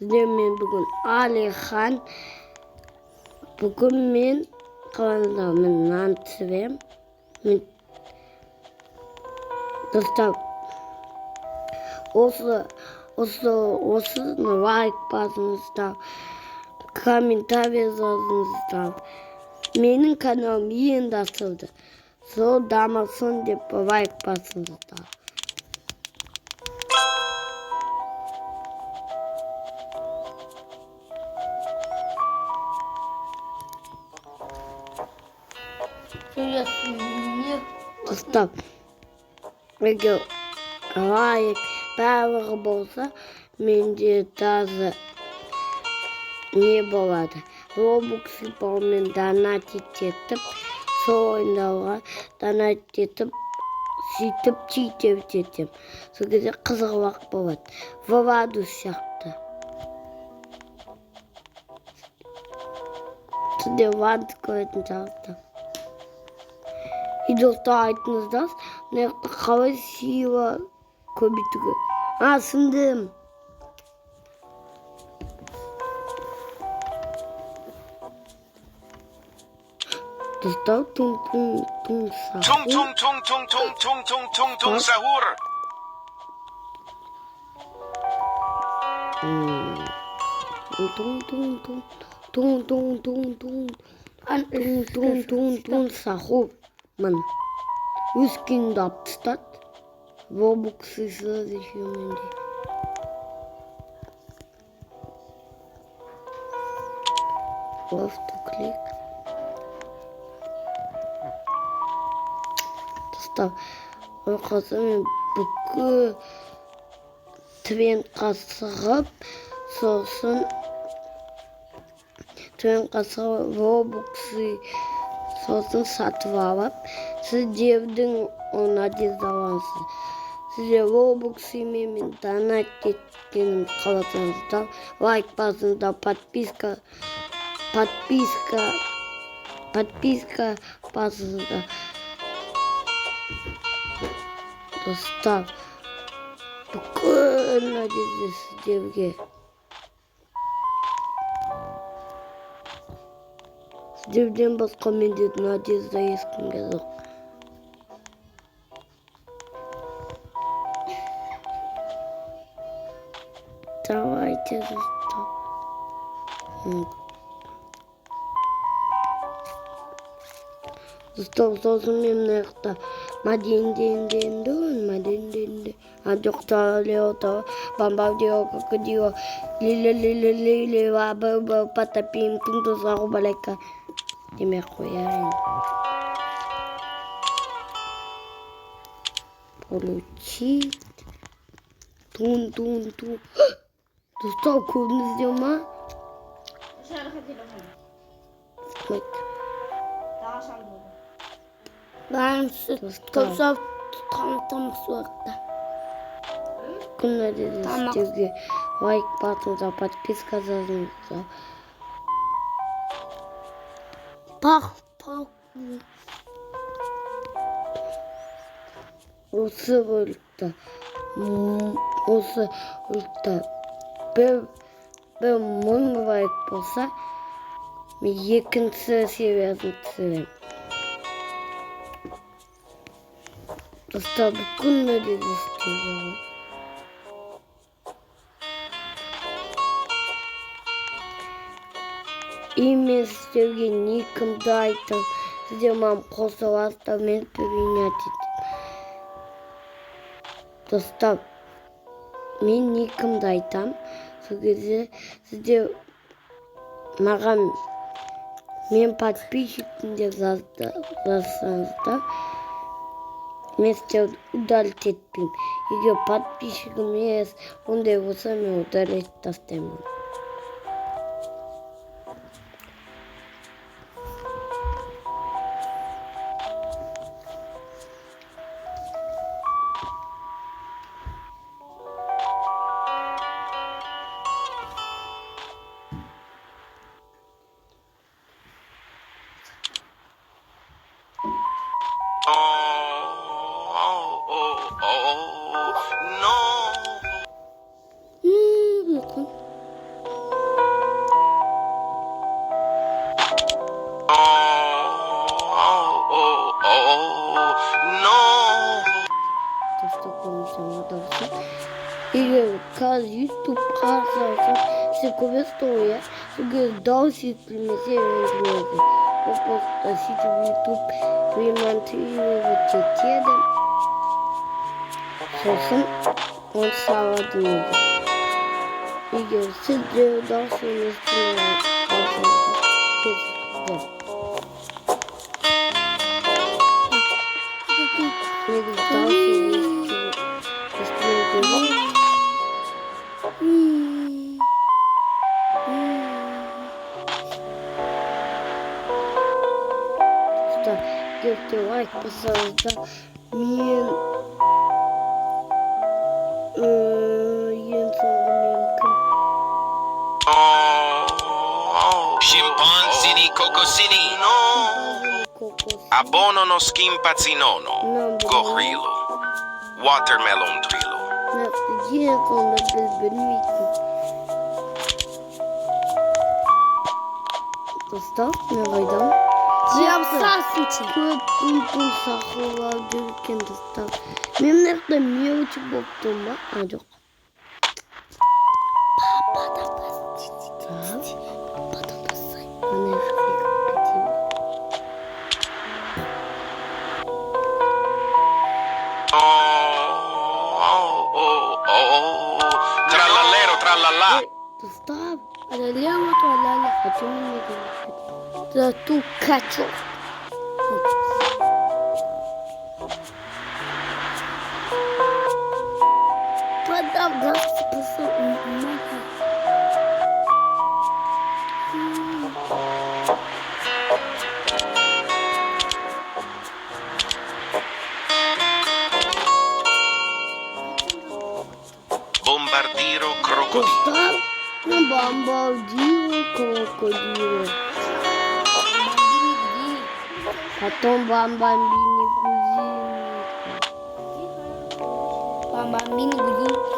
Мен бүгін Алихан. Бүгін мен қаландамын нан түсірем. Достап, осыны лайк басыңыздар, комментарий жазыңыздар. Менің каналым енді ашылды. Сол дамасын деп лайк басыңыздар. Достап, егер лайк барлығы болса, менде таза не болады. Робоксы мен донатить етіп, сол ойындарға донатить етіп, сөйтіп читеп етем. Сол кезде қызығырақ болады. Владус сияқты. Сізде Владус көретін шығарсыздар. И достар айтыңыздар, мына қалай сила көбейтуге. Сындым. Достар тун сахур. Тун сахур. Мін өскенді алып тастады. Робоксы сразу еще менде. Автоклик. Достап, ойқасы мен бүкіл трендқа сығып, сосын трендқа сығып робоксы сосын сатып алып, сіздердің оны дезалансыз. Сіздер робоксы мен донат еткенім қаласаңыздар, лайк басыңыздар, подписка басыңыздар. Достар, бүкіл надежда сіздерге. Сіздерден басқа менде надежда ешкімге жоқ. Давайте, достар. Достар, сосын мен мына жақта маденденді. Жоқтар леота, бомбардио, крокодило, лиле, лабы, потопим, тун-тузағу балайка. Демек қояйын. Получить. Тун. Достар, көрдіңіздер ма? Ben köpsüz tanıtılmış olarak. Bunları istiyor. Like batınıza, подписка жазыңыздар. Бақ. Осы бөлікті бір 1000 лайк болса, мен екінші сериясын түсірем. Достар, бүкіл нәреді істейді. И мен сіздерге никімді айтам. Сіздер маған қосыласыздар, мен принять етем. Достар, мен никімді айтам. Сол кезде сіздер маған мен подписчикпін деп жазсаңыздар, мен сіздерді удалить етпеймін. Егер подписчигім емес, ондай болса, мен удалить тастаймын. дурсан. И как YouTube показывает, все кувестуя, где досит примесивает. Просто сидит в YouTube, ремонтирует теда. Сосын он салатный. И сидит дальше не Ставьте лайк, пожалуйста. Мен Scimpanzini cocosini. Abono no skimpazzinono. Gorilo. Watermelon trilo. Достав, не войдам. Көп тун сахалар жүрген достав. Мен нәрді меучі болып тұрма, жоқ. Пападан басай. Ана Trallallero trallallà. Достав, тралляло, хочу мне говорить. Да ту качок. Подав газ спасал. Bombardiro crocodilo. Достав на бомбардиро крокодила. Потом бомбамбини гузини. Бомбамбини гузини.